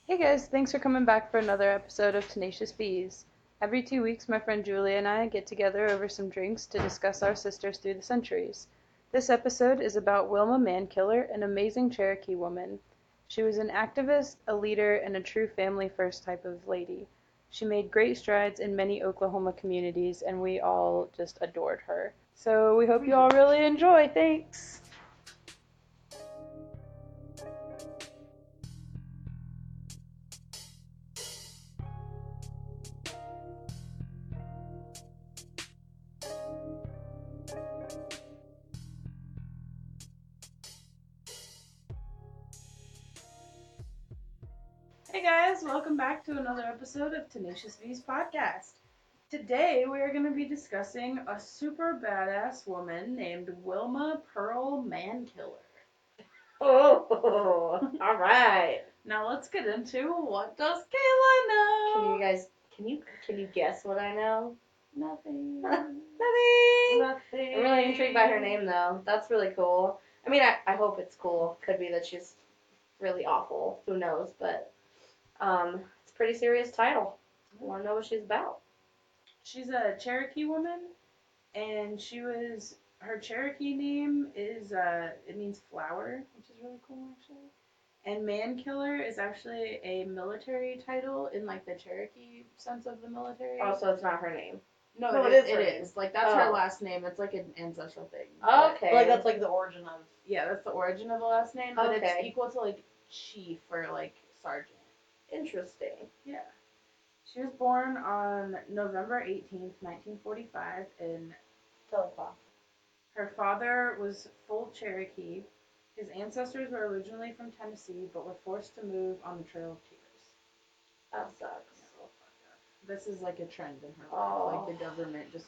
Hey guys, thanks for coming back for another episode of Tenacious Bees. Every 2 weeks, my friend Julia and I get together over some drinks to discuss our sisters through the centuries. This episode is about Wilma Mankiller, an amazing Cherokee woman. She was an activist, a leader, and a true family first type of lady. She made great strides in many Oklahoma communities, and we all just adored her. So we hope you all really enjoy. Thanks! Hey guys, welcome back to another episode of Tenacious V's podcast. Today we are going to be discussing a super badass woman named Wilma Pearl Mankiller. Oh, all right. Now let's get into what does Kayla know? Can you guess what I know? Nothing. Nothing. Nothing. I'm really intrigued by her name though. That's really cool. I mean, I hope it's cool. Could be that she's really awful. Who knows? But it's a pretty serious title. I want to know what she's about. She's a Cherokee woman, and her Cherokee name is it means flower, which is really cool actually. And man killer is actually a military title in like the Cherokee sense of the military. Oh, so it's not her name. No, it is. Like that's her last name. It's like an ancestral thing. Okay. Like that's like the origin of. Yeah, that's the origin of the last name, but Okay. it's equal to like chief or like sergeant. Interesting. Yeah. She was born on November 18th, 1945, in Telepath. her father was full Cherokee. His ancestors were originally from Tennessee, but were forced to move on the Trail of Tears. That sucks. This is like a trend in her life. Oh. Like the government just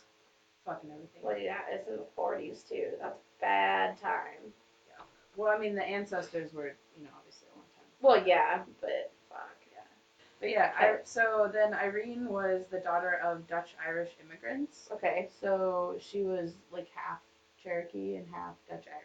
fucking everything. Well, yeah, it's in the 40s too. That's bad time. Yeah. Well, I mean, the ancestors were, obviously a long time. Well, yeah, but fuck. Yeah. But yeah, so then Irene was the daughter of Dutch-Irish immigrants. Okay. So she was like half Cherokee and half Dutch-Irish.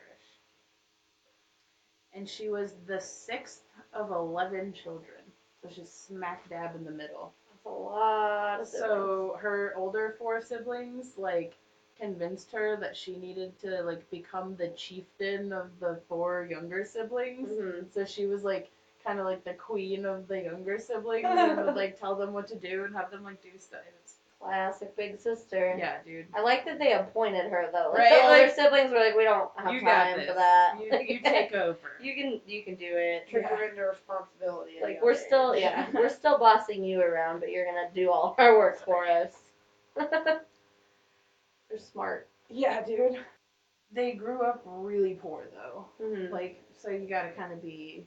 And she was the sixth of 11 children. So she's smack dab in the middle. That's a lot of siblings. So her older four siblings, like, convinced her that she needed to, like, become the chieftain of the four younger siblings. Mm-hmm. So she was, like, kind of like the queen of the younger siblings and would, like, tell them what to do and have them, like, do stuff. Classic big sister. Yeah, dude. I like that they appointed her though. Like, right? the older like, siblings were like, we don't have time for that. You take over. You can do it. Trick her into responsibility. Like we're still bossing you around, but you're gonna do all our work for us. They're smart. Yeah, dude. They grew up really poor though. Mm-hmm. Like, so you gotta kind of be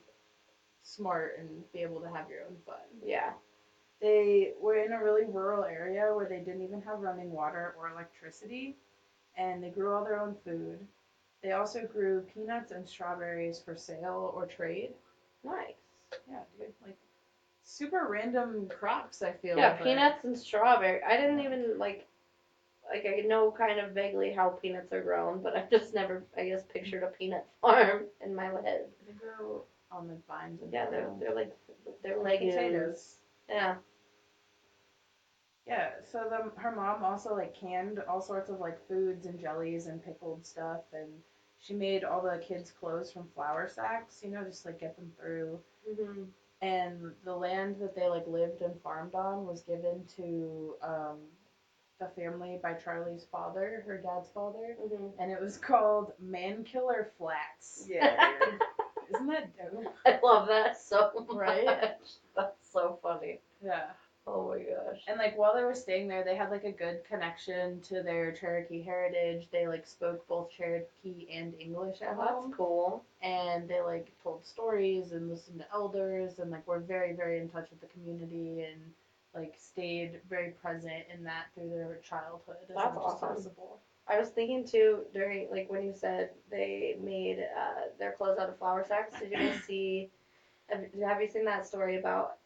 smart and be able to have your own fun. Yeah. They were in a really rural area where they didn't even have running water or electricity, and they grew all their own food. They also grew peanuts and strawberries for sale or trade. Nice. Yeah, dude. Like, super random crops, I feel. Yeah, peanuts and strawberry. I didn't even like I know kind of vaguely how peanuts are grown, but I've just never, I guess, pictured a peanut farm in my head. They grow on the vines. And Yeah, they're legumes. Potatoes. Yeah. Yeah, so her mom also like canned all sorts of like foods and jellies and pickled stuff, and she made all the kids' clothes from flour sacks, just like get them through. Mm-hmm. And the land that they like lived and farmed on was given to the family by Charlie's father, her dad's father, and it was called Mankiller Flats. Yeah. Isn't that dope? I love that so much. Right? That's so funny. Yeah. Oh my gosh. And like while they were staying there, they had like a good connection to their Cherokee heritage. They like spoke both Cherokee and English at home. That's cool. And they like told stories and listened to elders and like were very, very in touch with the community and like stayed very present in that through their childhood as That's much awesome. as possible. I was thinking too during like when you said they made their clothes out of flour sacks. Did you guys see? Have you seen that story about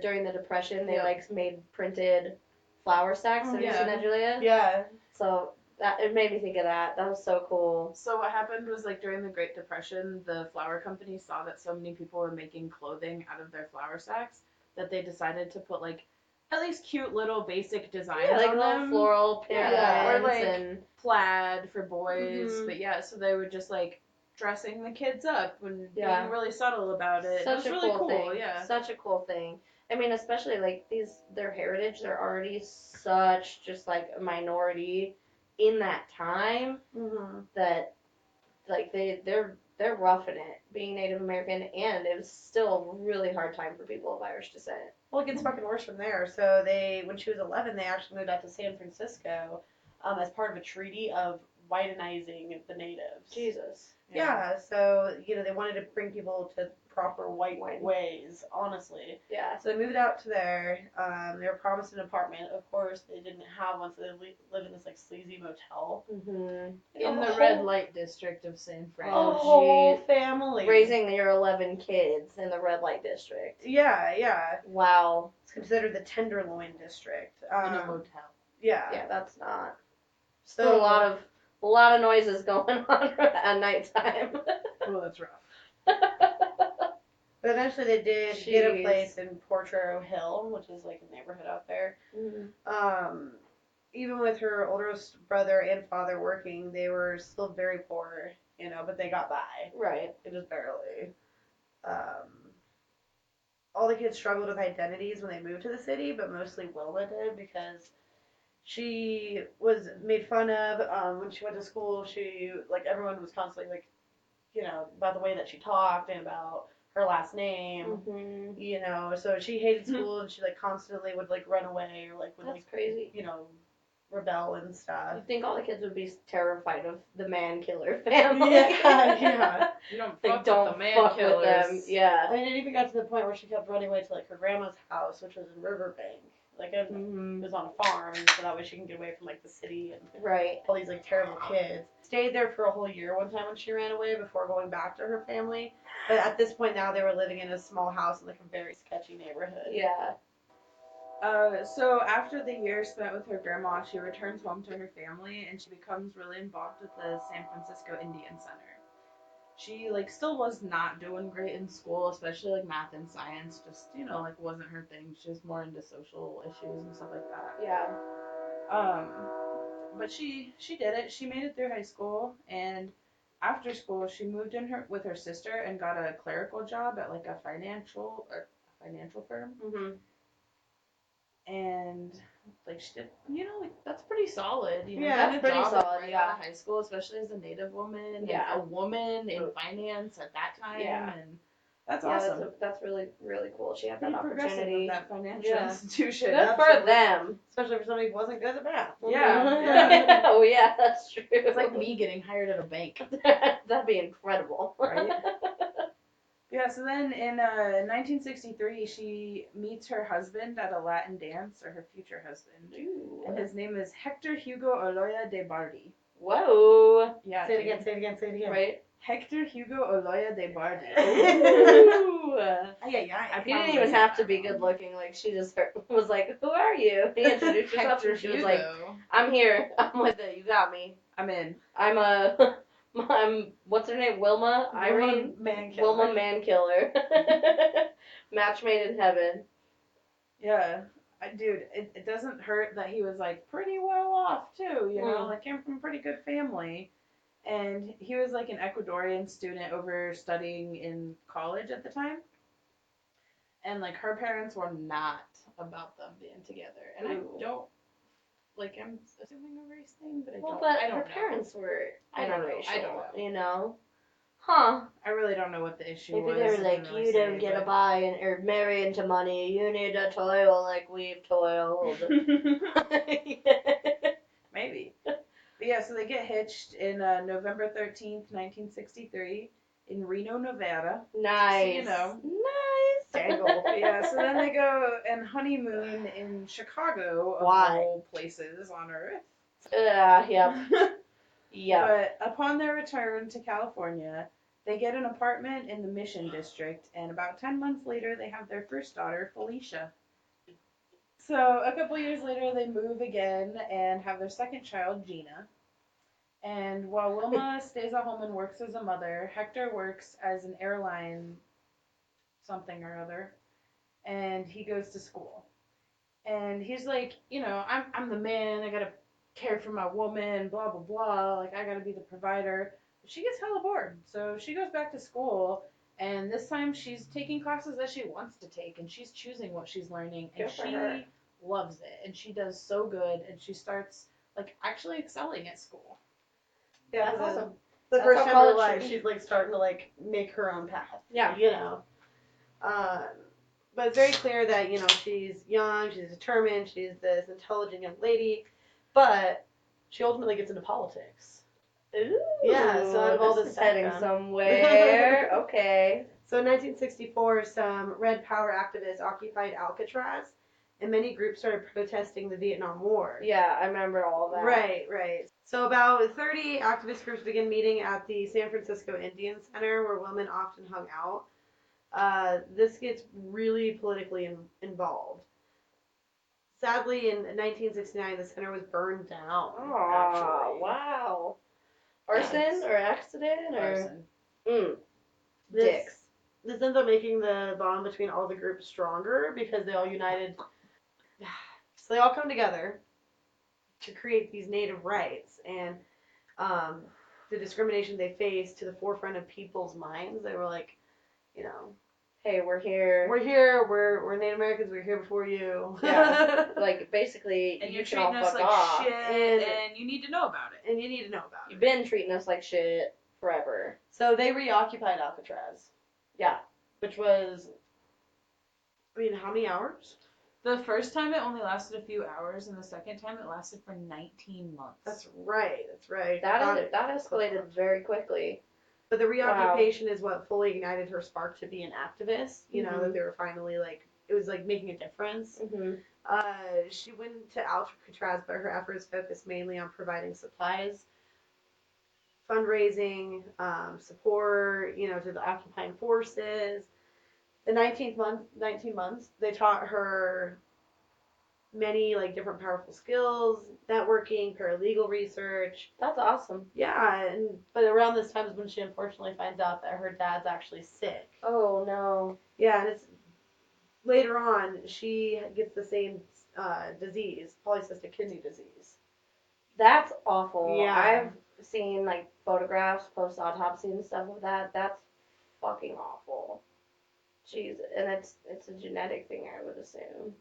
during the Depression they like made printed flour sacks? Have you seen that, Julia? Yeah. So that it made me think of that. That was so cool. So what happened was like during the Great Depression, the flour companies saw that so many people were making clothing out of their flour sacks, that they decided to put like at least cute little basic designs like on little them. floral pins or like and plaid for boys. Mhm. But yeah, so they were just like dressing the kids up and Yeah. being really subtle about it. Such It was a really cool thing. Yeah. Such a cool thing. I mean, especially like their heritage, they're already such just like a minority in that time that like they're roughing it being Native American, and it was still a really hard time for people of Irish descent. Well, it gets fucking worse from there. So when she was 11, they actually moved out to San Francisco, as part of a treaty of whitenizing the natives. Jesus. Yeah. So they wanted to bring people to proper white ways. Honestly. Yeah. So they moved out to there. They were promised an apartment. Of course, they didn't have one, so they live in this like sleazy motel. Mm-hmm. In the red light district of San Fran. A whole family raising your 11 kids in the red light district. Yeah, yeah. Wow. It's considered the Tenderloin district. In a motel. Yeah. Yeah, that's not. So Still a lot of noises going on at nighttime. Oh, that's rough. But eventually they did get a place in Potrero Hill, which is like a neighborhood out there. Mm-hmm. Even with her oldest brother and father working, they were still very poor, but they got by. Right. It just barely. All the kids struggled with identities when they moved to the city, but mostly Wilma did because she was made fun of when she went to school. She everyone was constantly about the way that she talked and about her last name. Mm-hmm. So she hated school and she constantly would run away or would That's crazy. rebel and stuff. You'd think all the kids would be terrified of the Mankiller family. Yeah. You don't Like, fuck don't with the fuck with Mankillers. them. Yeah. And it even got to the point where she kept running away to her grandma's house, which was in Riverbank. It Mm-hmm. was on a farm, so that way she can get away from the city and Right. all these terrible kids. Stayed there for a whole year one time when she ran away before going back to her family. But at this point now they were living in a small house in a very sketchy neighborhood. Yeah. So after the year spent with her grandma, she returns home to her family and she becomes really involved with the San Francisco Indian Center. She still was not doing great in school, especially math and science. Just wasn't her thing. She was more into social issues and stuff like that. Yeah. But she did it. She made it through high school, and after school she moved in with her sister and got a clerical job at a financial firm. Mm-hmm. And she did, that's pretty solid. Yeah, that's pretty solid, right yeah. out of high school, especially as a Native woman. Yeah. And a woman in finance at that time. Yeah. And that's Yeah, awesome. that's really, really cool. She had Pretty that progressive opportunity. of that financial Yeah. institution. Good for them. Especially for somebody who wasn't good at math. Yeah. Oh yeah, that's true. It's like me getting hired at a bank. That'd be incredible. Right? Yeah, so then in 1963, she meets her husband at a Latin dance, or her future husband. Ooh. And his name is Hector Hugo Oloya de Bardi. Whoa. Yeah, Say it again. Right? Hector Hugo Oloya de Bardi. Ooh. Ay, He didn't even have to be good looking. She just was like, "Who are you?" He introduced herself, Hector and she was Hugo. like, "I'm here. I'm with it. You got me. I'm in. I'm what's her name? Wilma Irene Wilma Mankiller. Match made in heaven." Yeah. Dude, it doesn't hurt that he was pretty well off too, came from a pretty good family. And he was an Ecuadorian student over studying in college at the time. And her parents were not about them being together. And Ooh. I don't I'm assuming a race thing, but But I don't her know. parents were I don't know. interracial, Huh. I really don't know what the issue Maybe was. they were It doesn't really you say, don't get but- a buy or marry into money. You need to toil like we've toiled. Maybe. But yeah, so they get hitched in November 13th, 1963 in Reno, Nevada. Nice. So, Nice. Dangle. Yeah, so then they go and honeymoon in Chicago, of Why? all places on Earth. Yep. Yep. But upon their return to California, they get an apartment in the Mission District, and about 10 months later, they have their first daughter, Felicia. So a couple years later, they move again and have their second child, Gina. And while Wilma stays at home and works as a mother, Hector works as an airline something or other. and he goes to school. And he's like, you know, I'm the man, I gotta care for my woman, blah, blah, blah, like, I gotta be the provider. But she gets hella bored, so she goes back to school, and this time she's taking classes that she wants to take, and she's choosing what she's learning, and Good for her. she loves it, and she does so good, and she starts, like, actually excelling at school. Yeah, That's awesome. The That's first how time in her college life, should be. she's like starting to like make her own path. Yeah. You know. But it's very clear that, you know, she's young, she's determined, she's this intelligent young lady, but she ultimately gets into politics. Ooh. Yeah, so out of all this is heading background. somewhere. Okay. So in 1964, some Red Power activists occupied Alcatraz, and many groups started protesting the Vietnam War. Yeah, I remember all that. Right. So about 30 activist groups began meeting at the San Francisco Indian Center, where women often hung out. This gets really politically involved. Sadly, in 1969, the center was burned down. Oh, actually. wow. Arson or accident or? Arson. Dicks. This ends up making the bond between all the groups stronger because they all united. So they all come together to create these native rights, and the discrimination they faced to the forefront of people's minds. They were like, you know, Hey, we're here. we're Native Americans, we're here before you. Yeah. Like, basically, And you you're can all treating us fuck like off. shit, And- and you need to know about it. And you need to know about You've it. been treating us like shit forever. So they reoccupied Alcatraz. Yeah. Which was, I mean, how many hours? The first time it only lasted a few hours, and the second time it lasted for 19 months. That's right. That escalated very quickly. But the reoccupation is what fully ignited her spark to be an activist. You know, Mhm. that they were finally like, it was like making a difference. Mm-hmm. She went to Alcatraz, but her efforts focused mainly on providing supplies, fundraising, support, you know, to the occupying forces. The 19 months, they taught her many like different powerful skills, networking, paralegal research. That's awesome. Yeah, but around this time is when she unfortunately finds out that her dad's actually sick. Oh, no. Yeah, and it's later on she gets the same disease, polycystic kidney disease. That's awful. Yeah. I've seen, like, photographs, post-autopsy and stuff of that. That's fucking awful. Jeez. And it's a genetic thing, I would assume.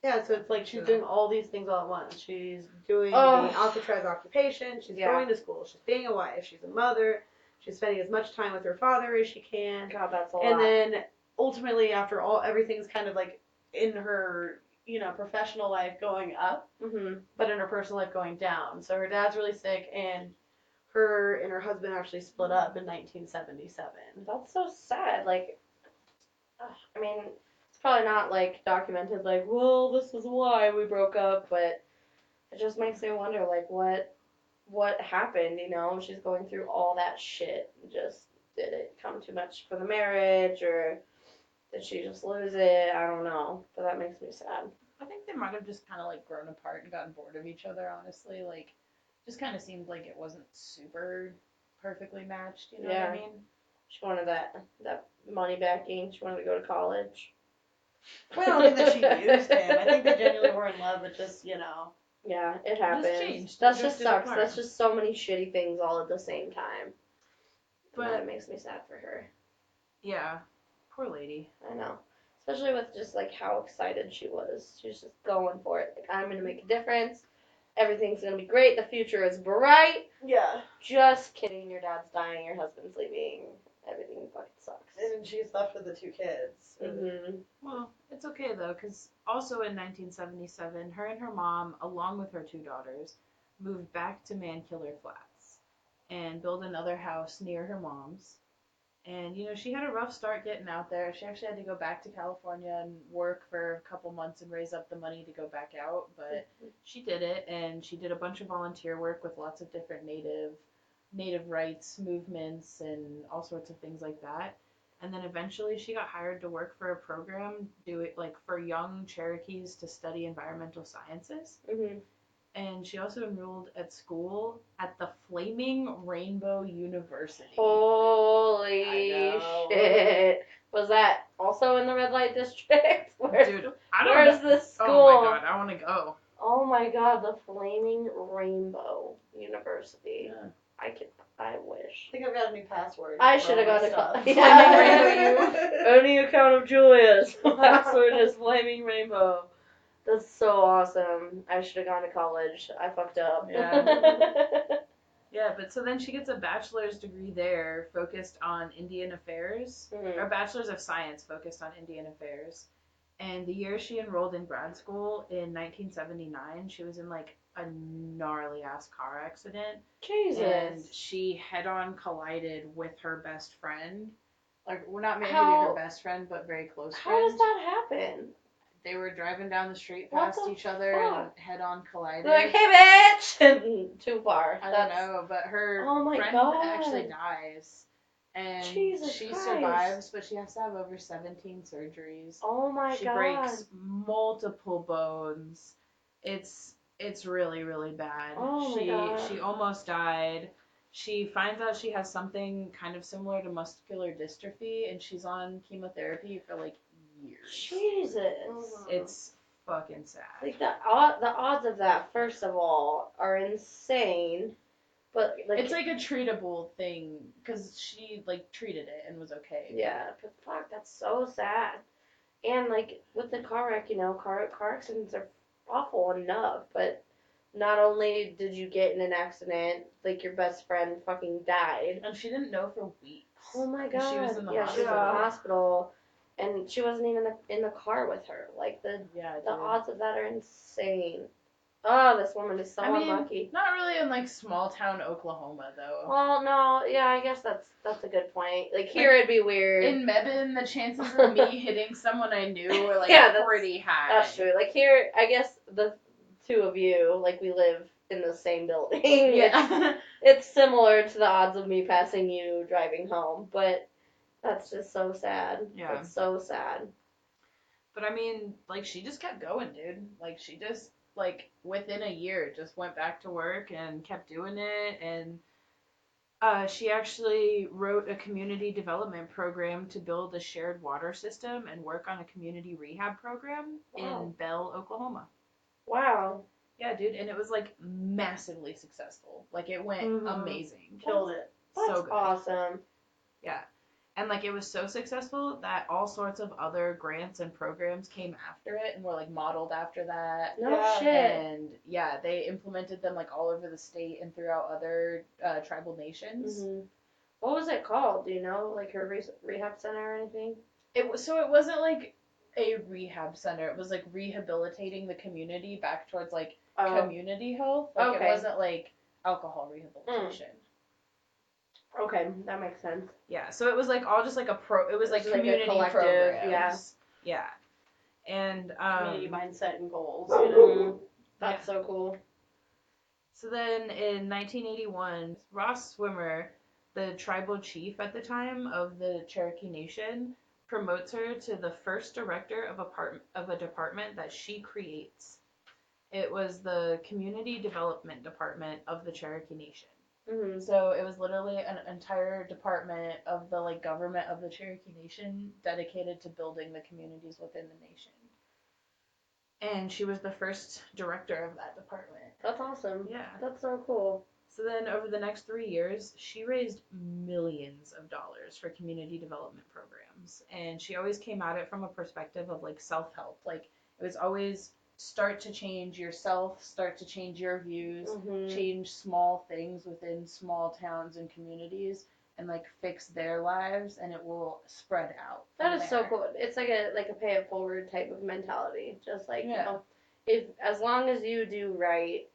Yeah, so it's like she's doing all these things all at once. She's doing Oh. the Alcatraz occupation, she's Yeah. going to school, she's being a wife, she's a mother, she's spending as much time with her father as she can. God, that's a lot. And then ultimately after everything's kind of like in her, you know, professional life going up, Mm-hmm. but in her personal life going down. So her dad's really sick, and her and her husband actually split up in 1977. That's so sad. Like, I mean, it's probably not, like, documented, like, well, this is why we broke up, but it just makes me wonder, like, what happened, you know? She's going through all that shit. Just, did it come too much for the marriage, or did she just lose it? I don't know, but that makes me sad. I think they might have just kind of like grown apart and gotten bored of each other, honestly. Like, just kind of seemed like it wasn't super perfectly matched, you know what I mean? She wanted that money backing. She wanted to go to college. Well, I don't think that she used him. I think they genuinely were in love, but just, you know. Yeah, it happens. changed. That Just just didn't sucks. learn. That's just so many shitty things all at the same time. But- That makes me sad for her. Yeah. Poor lady. I know. Especially with just, like, how excited she was. She was just going for it. Like, I'm going to make a difference. Everything's going to be great. The future is bright. Yeah. Just kidding. Your dad's dying. Your husband's leaving. Everything fucking sucks. And she's left with the 2 kids. Mm-hmm. Well, it's okay, though, because also in 1977, her and her mom, along with her 2 daughters, moved back to Mankiller Flats and built another house near her mom's. And, you know, she had a rough start getting out there. She actually had to go back to California and work for a couple months and raise up the money to go back out. But she did it, and she did a bunch of volunteer work with lots of different native rights movements and all sorts of things like that. And then eventually she got hired to work for a program for young Cherokees to study environmental sciences. Mm-hmm. And she also enrolled at school at the Flaming Rainbow University. Holy I know. shit. Was that also in the red light district. Dude, I don't Where's know. this school? Oh my god, I want to go. Oh my god, the Flaming Rainbow University. Yeah. I wish. I think I've got a new password. I for should have all my gone to stuff. college. Yeah. Only account of Julia's password is Flaming Rainbow. That's so awesome. I should have gone to college. I fucked up. Yeah, but so then she gets a bachelor's degree there focused on Indian affairs, Mhm. or bachelor's of science focused on Indian affairs. And the year she enrolled in grad school in 1979, she was in like a gnarly ass car accident. Jesus. And she head on collided with her best friend. Like, we're not maybe How- her best friend, but very close How friend. does that happen? They were driving down the street What past the each other fuck? and head on collided. They're like, hey, bitch! Too far. I don't know, but her Oh my friend God. actually dies. And Jesus she Christ. survives, but she has to have over 17 surgeries. Oh my She god. breaks multiple bones. It's really, really bad. Oh my God. She almost died. She finds out she has something kind of similar to muscular dystrophy, and she's on chemotherapy for like years. Jesus. It's fucking sad. Like the odds of that, first of all, are insane. But like, It's like a treatable thing because she like treated it and was okay. yeah, but fuck, that's so sad. And like with the car wreck, car accidents are awful enough, but not only did you get in an accident, like your best friend fucking died. And she didn't know for weeks. Oh my god. She was in the yeah, she was in the hospital. hospital, and she wasn't even in the car with her. Like the Yeah, odds of that are insane. Oh, this woman is so unlucky. Not really in like small town Oklahoma though. Well, no, yeah, I guess that's a good point. Like here, it'd be weird. In Mebane, the chances of me hitting someone I knew were like pretty high. That's true. Like here, I guess the two of you, like we live in the same building. Yeah. It's similar to the odds of me passing you driving home, but that's just so sad. Yeah. It's so sad. But I mean, like she just kept going, dude. Like she just like within a year just went back to work and kept doing it, and she actually wrote a community development program to build a shared water system and work on a community rehab program in Bell, Oklahoma. Wow. Yeah, dude, and it was like massively successful. Like it went amazing. Killed it. That's so good. awesome. Yeah. And like it was so successful that all sorts of other grants and programs came after it and were like modeled after that. No Yeah. shit. And yeah, they implemented them like all over the state and throughout other tribal nations. Mm-hmm. What was it called? Do you know? Like her rehab center or anything? It wasn't like a rehab center. It was like rehabilitating the community back towards like community health. Like Okay. it wasn't like alcohol rehabilitation. Okay, that makes sense. Yeah, so it was like all just like it was like Just like a community collective, programs. Yeah. And Community mindset and goals. That's so cool. So then in 1981, Ross Swimmer, the tribal chief at the time of the Cherokee Nation, promotes her to the first director of a department that she creates. It was the Community Development Department of the Cherokee Nation. Mm-hmm. So it was literally an entire department of the like government of the Cherokee Nation dedicated to building the communities within the nation. And she was the first director of that department. That's awesome. Yeah. That's so cool. So then over the next 3 years, she raised millions of dollars for community development programs. And she always came at it from a perspective of like self-help. Like it was always start to change yourself, start to change your views, change small things within small towns and communities, and like fix their lives, and it will spread out. That is so cool. It's like a pay it forward type of mentality. Just like if as long as you do right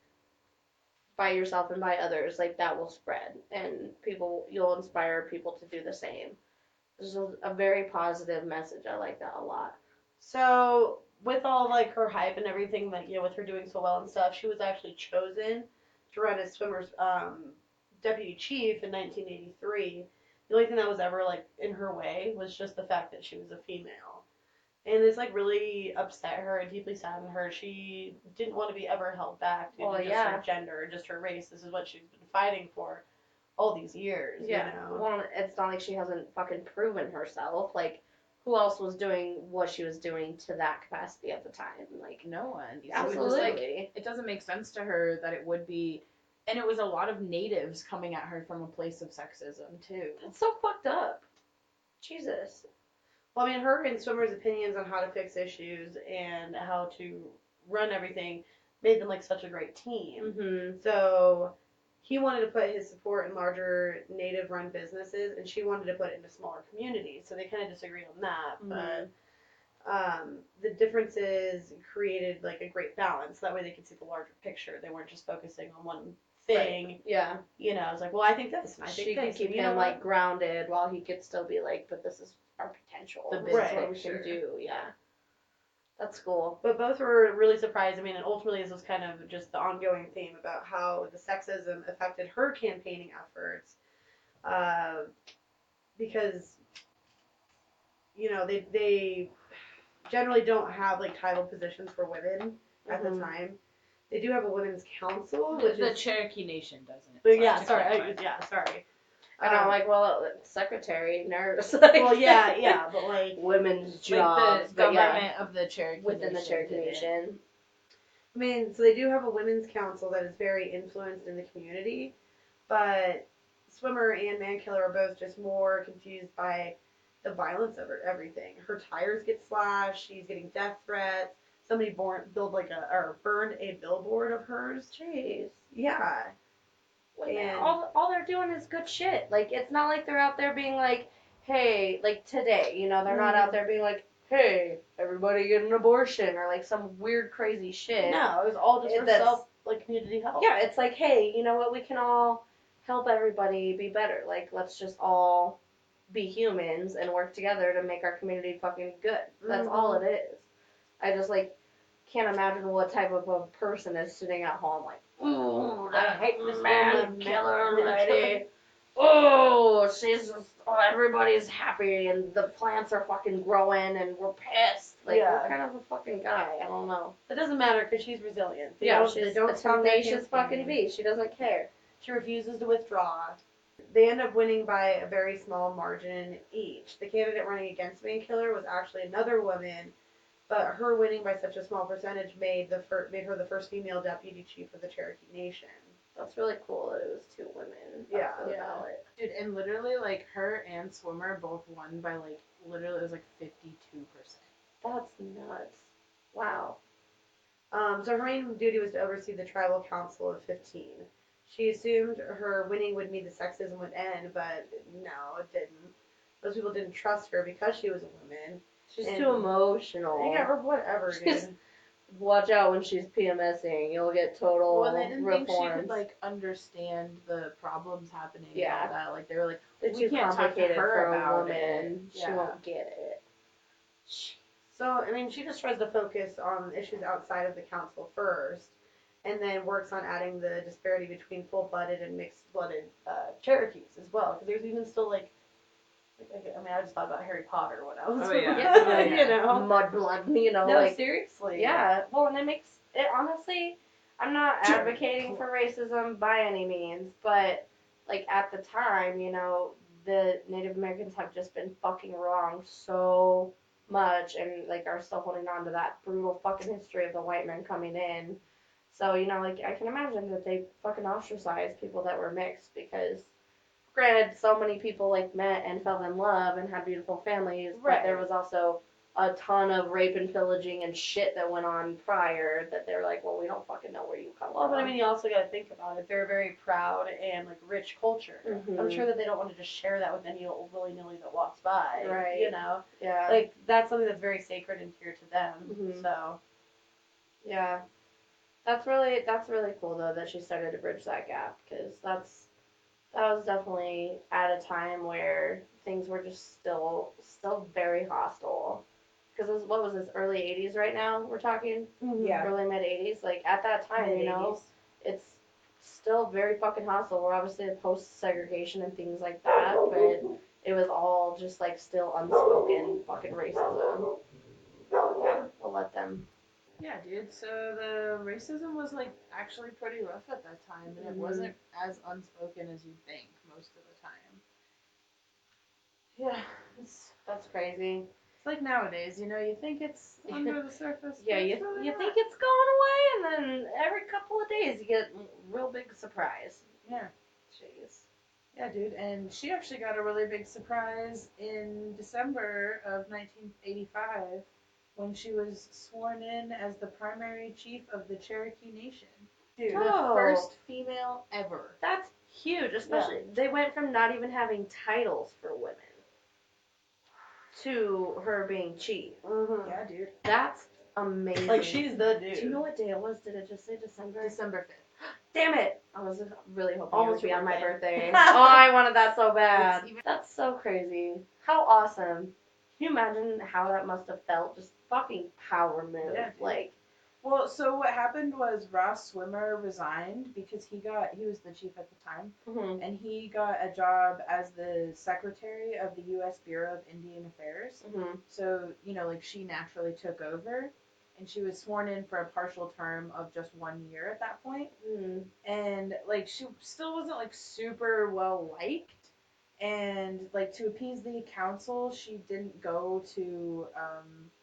by yourself and by others, like that will spread, and you'll inspire people to do the same. This is a very positive message. I like that a lot. So with all like her hype and everything, like with her doing so well and stuff, she was actually chosen to run as Swimmer's deputy chief in 1983. The only thing that was ever like in her way was just the fact that she was a female, and this like really upset her and deeply saddened her. She didn't want to be ever held back due to just her gender, just her race. This is what she's been fighting for all these years. Yeah. You know? Well, it's not like she hasn't fucking proven herself. Like who else was doing what she was doing to that capacity at the time? Like, No one. absolutely. It doesn't make sense to her that it would be, and it was a lot of natives coming at her from a place of sexism too. It's so fucked up. Jesus. Well, I mean, her and Swimmer's opinions on how to fix issues and how to run everything made them like such a great team. Mm-hmm. So he wanted to put his support in larger native-run businesses, and she wanted to put it into smaller communities. So they kind of disagreed on that, but the differences created like a great balance. That way they could see the larger picture. They weren't just focusing on one thing. Right. Yeah. You know, I was like, well, I think this, and I think She this. could keep him like grounded while he could still be like, but this is our potential. The This is business, what we can sure. do. Yeah. That's cool. But both were really surprised. I mean, and ultimately this was kind of just the ongoing theme about how the sexism affected her campaigning efforts. Because, you know, they generally don't have like title positions for women at the time. They do have a women's council, which The is Cherokee Nation doesn't. But yeah, sorry. And I'm like, well, secretary, nurse. Well, yeah, but like women's Like jobs, the but government yeah, of the Cherokee within the Nation Cherokee did it. Nation. I mean, so they do have a women's council that is very influenced in the community, but Swimmer and Mankiller are both just more confused by the violence of everything. Her tires get slashed. She's getting death threats. Somebody burned a billboard of hers. Jeez. Yeah. Like, And all they're doing is good shit. Like, it's not like they're out there being like, hey, like today, you know, they're not out there being like, hey, everybody get an abortion or like some weird crazy shit. no, it was all just for That's- community health. Yeah, it's like, hey, you know what, we can all help everybody be better. Like, let's just all be humans and work together to make our community fucking good. That's all it is. I just, like, can't imagine what type of a person is sitting at home like, ooh, I hate this man killer lady. Oh, everybody's happy and the plants are fucking growing and we're pissed. Like, Yeah. what kind of a fucking guy? I don't know. It doesn't matter because she's resilient. They Yeah, don't- she's they don't a stop their tenacious campaign. fucking beast. She doesn't care. She refuses to withdraw. They end up winning by a very small margin each. The candidate running against Mankiller was actually another woman, but her winning by such a small percentage made her the first female deputy chief of the Cherokee Nation. That's really cool that it was two women. Yeah. For the Yeah. ballot. Dude, and literally, like, her and Swimmer both won by, like, literally, it was, like, 52%. That's nuts. Wow. So her main duty was to oversee the tribal council of 15. She assumed her winning would mean the sexism would end, but no, it didn't. Those people didn't trust her because she was a woman. She's And- too emotional. Yeah, or whatever, She's- dude. Watch out when she's PMSing. You'll get total Well, they didn't think she reforms. could, like, understand the problems happening Yeah. and all that. Like, they were like, It's we too can't talk to complicated her for a about woman. it. She won't get it. So, I mean, she just tries to focus on issues outside of the council first, and then works on adding the disparity between full-blooded and mixed-blooded Cherokees as well. Because there's even still, I just thought about Harry Potter when I was Oh, yeah. Yeah. you know. Mudblood, you know, No, like, seriously. yeah. Well, and it makes it, honestly, I'm not advocating for racism by any means, but, like, at the time, you know, the Native Americans have just been fucking wrong so much and, like, are still holding on to that brutal fucking history of the white men coming in. So, you know, like, I can imagine that they fucking ostracized people that were mixed because, granted, so many people, like, met and fell in love and had beautiful families, but Right. there was also a ton of rape and pillaging and shit that went on prior that they're like, well, we don't fucking know where you come Well, from. but I mean, you also got to think about it. They're a very proud and rich culture. Mhm. I'm sure that they don't want to just share that with any old willy-nilly that walks by. Right. You know, Yeah. like that's something that's very sacred and dear to them. Mhm. So Yeah. That's really cool though that she started to bridge that gap because that was definitely at a time where things were just still very hostile. Because what was this, early 80s right now we're talking? yeah, Early mid 80s. Like at that time, you know, it's still very fucking hostile. We're obviously post segregation and things like that, but it was all just like still unspoken fucking racism. Yeah, I'll let them. Yeah, dude. So the racism was, like, actually pretty rough at that time, and it Mhm. wasn't as unspoken as you'd think most of the time. Yeah, that's crazy. It's like nowadays, you think it's under the surface. Yeah, but you it's really you not. think it's going away, and then every couple of days you get a real big surprise. Yeah. Jeez. Yeah, dude. And she actually got a really big surprise in December of 1985 when she was sworn in as the primary chief of the Cherokee Nation. Dude. The Oh. first female ever. That's huge, especially they went from not even having titles for women to her being chief. Mm-hmm. Yeah, dude. That's amazing. Like, she's the dude. Do you know what day it was? Did it just say December? December 5th. Damn it! I was really hoping Almost it would be your on my birthday. birthday. Oh, I wanted that so bad. It's even- That's so crazy. How awesome. Can you imagine how that must have felt? Just fucking power move. Yeah, dude. Like, Well, so what happened was Ross Swimmer resigned because he was the chief at the time, mhm, and he got a job as the secretary of the U.S. Bureau of Indian Affairs. mhm. So, like she naturally took over, and she was sworn in for a partial term of just 1 year at that point. Mhm. And, like, she still wasn't, like, super well liked. And, like, to appease the council, she didn't go to,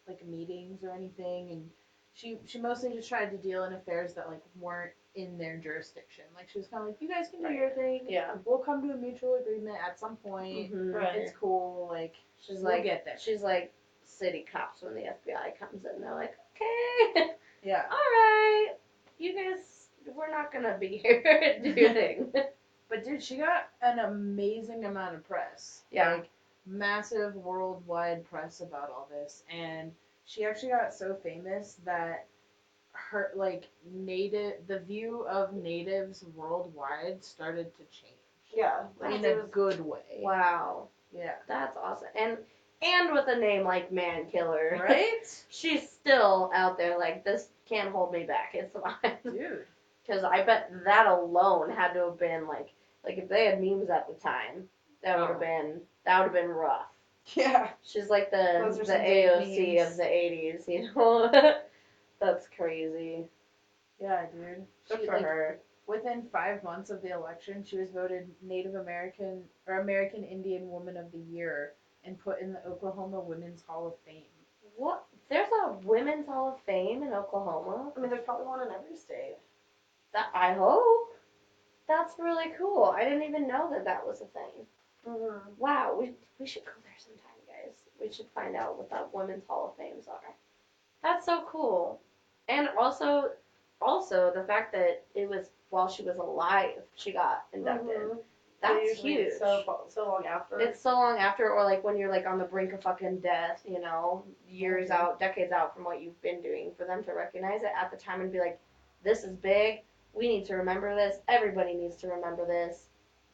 like, meetings or anything. And she mostly just tried to deal in affairs that, like, weren't in their jurisdiction. Like, she was kind of like, you guys can do your thing. Yeah. We'll come to a mutual agreement at some point. Mhm. Right. It's cool. Like, She's we'll like, get there. she's like city cops when the FBI comes in. They're like, okay, Yeah. all right, you guys, we're not gonna be here. Do your thing. But dude, she got an amazing amount of press. Yeah. Like massive worldwide press about all this. And she actually got so famous that her the view of natives worldwide started to change. Yeah. In a good way. Wow, Yeah. that's awesome. And with a name like Mankiller, Right? she's still out there like, this can't hold me back. It's fine. Dude. Because I bet that alone had to have been like if they had memes at the time, that would have been rough. Yeah. She's like Those the are some big AOC memes. of the 80s, you know. That's crazy. Yeah, dude. Good She, for like, her. Within 5 months of the election, she was voted Native American or American Indian Woman of the Year and put in the Oklahoma Women's Hall of Fame. What? There's a Women's Hall of Fame in Oklahoma? I mean, there's probably one in every state. That I hope. That's really cool. I didn't even know that was a thing. Mm-hmm. Wow, we should go there sometime, guys. We should find out what that Women's Hall of Fames are. That's so cool. And also the fact that it was while she was alive she got inducted. Mm-hmm. That's huge. So long after. It's so long after, or like when you're like on the brink of fucking death, years out, decades out from what you've been doing, for them to recognize it at the time and be like, this is big, we need to remember this, everybody needs to remember this,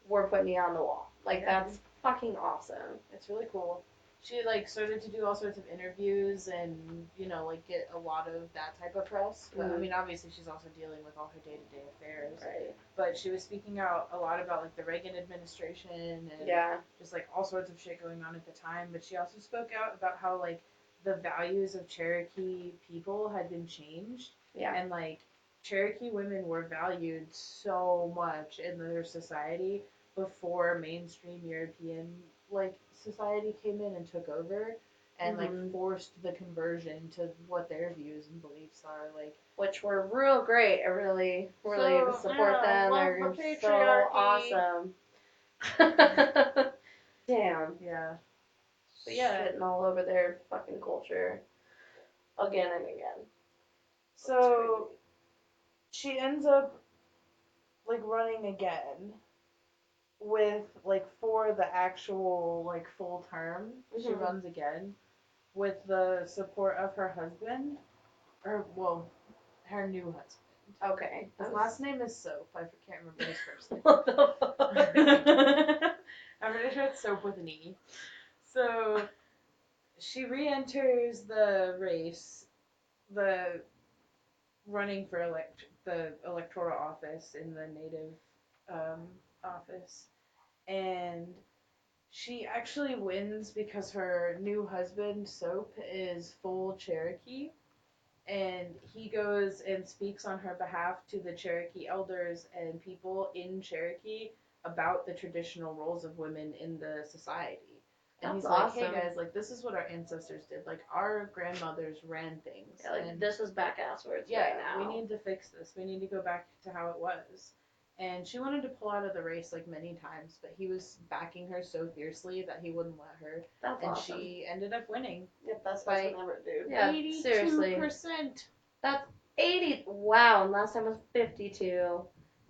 we're putting you on the wall. Like, Yeah. that's fucking awesome. It's really cool. She started to do all sorts of interviews and get a lot of that type of press. But I mean, obviously she's also dealing with all her day-to-day affairs. Right. But she was speaking out a lot about like the Reagan administration and Yeah. just like all sorts of shit going on at the time. But she also spoke out about how like the values of Cherokee people had been changed. Yeah. And like Cherokee women were valued so much in their society before mainstream European society came in and took over and forced the conversion to what their views and beliefs are which were real great. I really So, support yeah, them. love They're the so patriarchy. awesome. Damn. Yeah. But yeah, shitting all over their fucking culture again and again. So she ends up running again with for the actual full term. She Mhm. runs again with the support of her husband, or her new husband. Okay. His last name is Soap. I can't remember his first name. What the fuck? I'm pretty sure it's Soap with an E. So she re-enters the race, the running for the electoral office in the native office, and she actually wins because her new husband Soap is full Cherokee, and he goes and speaks on her behalf to the Cherokee elders and people in Cherokee about the traditional roles of women in the society. And he's That's like, awesome. hey guys, like this is what our ancestors did. Like our grandmothers ran things. Yeah, like and this is back-ass words yeah, right now. we need to fix this. We need to go back to how it was. And she wanted to pull out of the race like many times, but he was backing her so fiercely that he wouldn't let her. That's And awesome. she ended up winning. Yep, that's Like, never, dude. Yeah, 82%. seriously. That's 80. Wow, and last time was 52.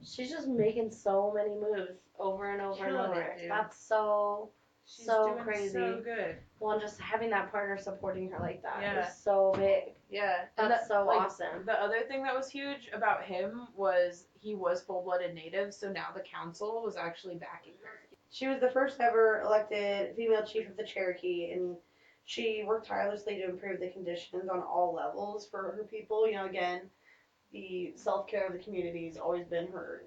She's just making so many moves over and over and Killing over. it, dude. That's so She's so doing crazy. so good. Well, and just having that partner supporting her like that Yeah. is so big. Yeah. And That's so like, awesome. The other thing that was huge about him was he was full-blooded native, so now the council was actually backing her. She was the first ever elected female chief of the Cherokee, and she worked tirelessly to improve the conditions on all levels for her people. You know, again, the self-care of the community has always been her,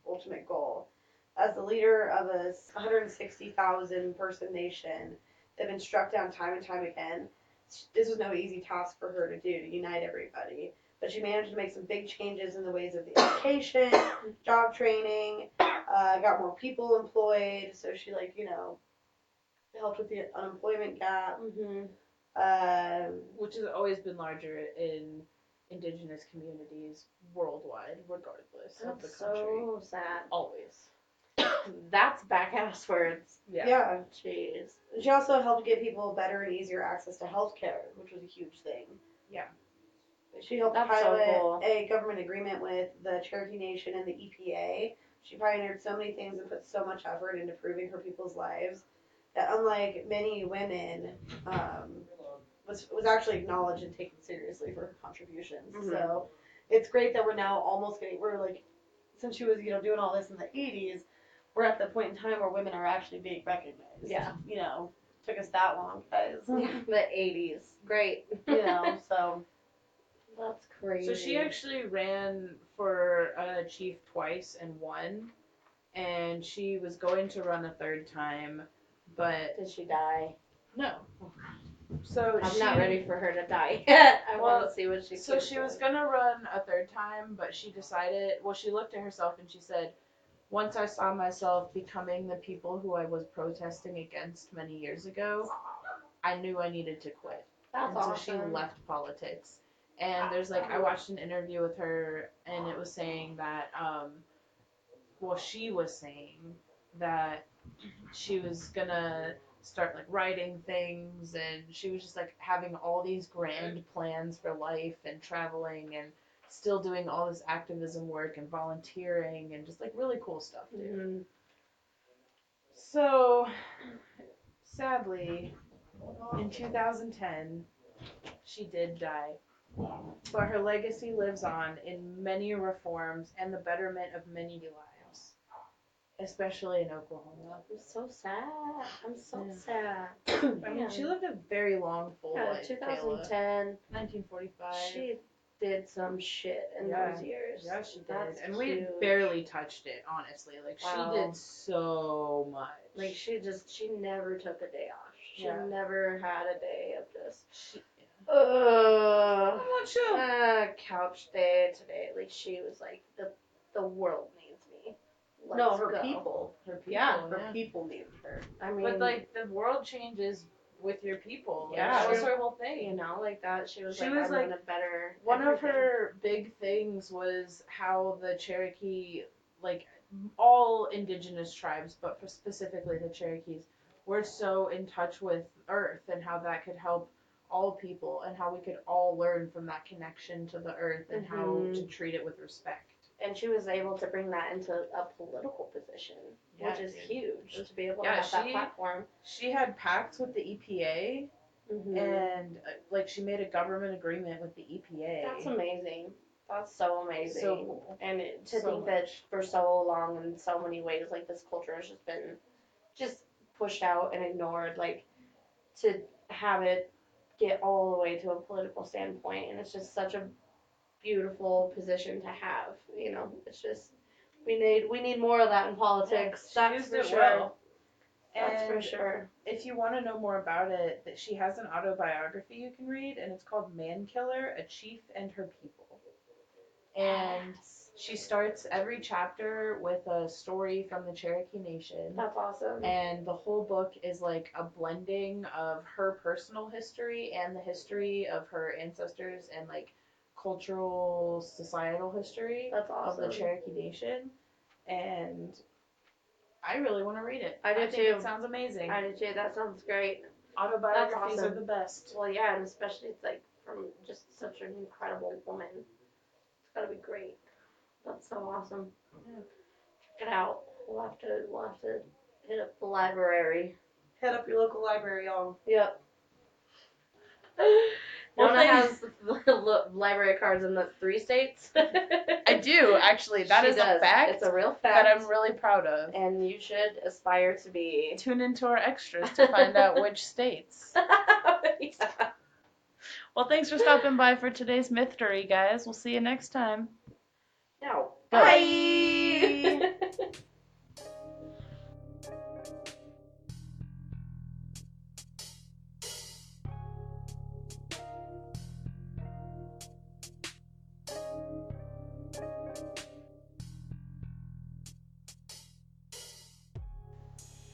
ultimate goal. As the leader of a 160,000 person nation that had been struck down time and time again, this was no easy task for her to do, to unite everybody. But she managed to make some big changes in the ways of the education, job training, got more people employed, so she, helped with the unemployment gap. Which has always been larger in indigenous communities worldwide, regardless of the That's country. so sad. Always. That's back-ass words. Yeah. Jeez. She also helped get people better and easier access to health care, which was a huge thing. Yeah. She helped That's so pilot cool. a government agreement with the Cherokee Nation and the EPA. She pioneered so many things and put so much effort into improving her people's lives that, unlike many women, was actually acknowledged and taken seriously for her contributions. Mhm. So it's great that we're now almost since she was doing all this in the 80s, we're at the point in time where women are actually being recognized. Yeah. Took us that long, guys. The 80s. Great. So. That's crazy. So she actually ran for chief twice and won, and she was going to run a third time, but Did she die? no. So I'm she, not ready for her to die yet. I want Well, to see what she. So she was gonna run a third time, but she decided. Well, she looked at herself and she said, "Once I saw myself becoming the people who I was protesting against many years ago, I knew I needed to quit." That's And awesome. so she left politics. And there's I watched an interview with her, and it was saying that, she was saying that she was gonna start writing things, and she was just having all these grand plans for life and traveling and still doing all this activism work and volunteering and just really cool stuff, dude. Mm-hmm. So sadly, in 2010, she did die. But her legacy lives on in many reforms and the betterment of many lives, especially in Oklahoma. I'm so sad. I'm so Yeah. sad. I mean, she lived a very long, full life. 2010. 1945. She did some shit in those years. Yeah, she did. That's and we huge. barely touched it, honestly. Wow. She did so much. She never took a day off. She Yeah. never had a day of just couch day today. She was the world needs me. Let's her go. people. Her people. Yeah, Her people needed her. I mean, But the world changes with your people. Yeah. That was her whole thing. that she was I'm gonna better one everything. of her big things was how the Cherokee, all indigenous tribes, but specifically the Cherokees, were so in touch with Earth and how that could help all people and how we could all learn from that connection to the Earth and how to treat it with respect. And she was able to bring that into a political position, which is huge to be able to have that platform. She had pacts with the EPA, Mm-hmm. and she made a government agreement with the EPA. That's amazing. That's so amazing. So, and to think that for so long in so many ways, this culture has just been pushed out and ignored, to have it get all the way to a political standpoint, and it's just such a beautiful position to have. It's just we need more of that in politics. Yeah, that's for sure. Well. That's for sure. If you want to know more about it, that she has an autobiography you can read, and it's called Mankiller, A Chief and Her People. And She starts every chapter with a story from the Cherokee Nation. That's awesome. And the whole book is like a blending of her personal history and the history of her ancestors and like cultural, societal history That's of awesome. the Cherokee Nation. And I really want to read it. I do think too. It sounds amazing. I do too. That sounds great. Autobiographies That's awesome. are the best. Well, yeah, and especially it's like from just such an incredible woman. It's gotta be great. That's so awesome. Yeah. Check it out. We'll have to hit up the library. Head up your local library, y'all. Yep. Well, Nona has the library cards in the 3 states. I do, actually. That is a fact. It's a real fact. That I'm really proud of. And you should aspire to be. Tune into our extras to find out which states. Yeah. Well, thanks for stopping by for today's Mystery, guys. We'll see you next time. Now, Bye.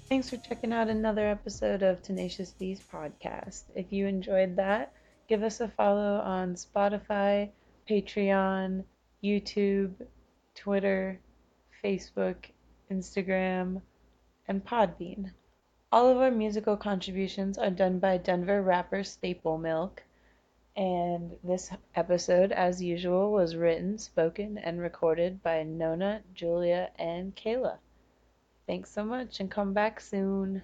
Thanks for checking out another episode of Tenacious Bees podcast. If you enjoyed that, give us a follow on Spotify, Patreon, YouTube, Twitter, Facebook, Instagram, and Podbean. All of our musical contributions are done by Denver rapper Staple Milk, and this episode, as usual, was written, spoken, and recorded by Nona, Julia, and Kayla. Thanks so much and come back soon.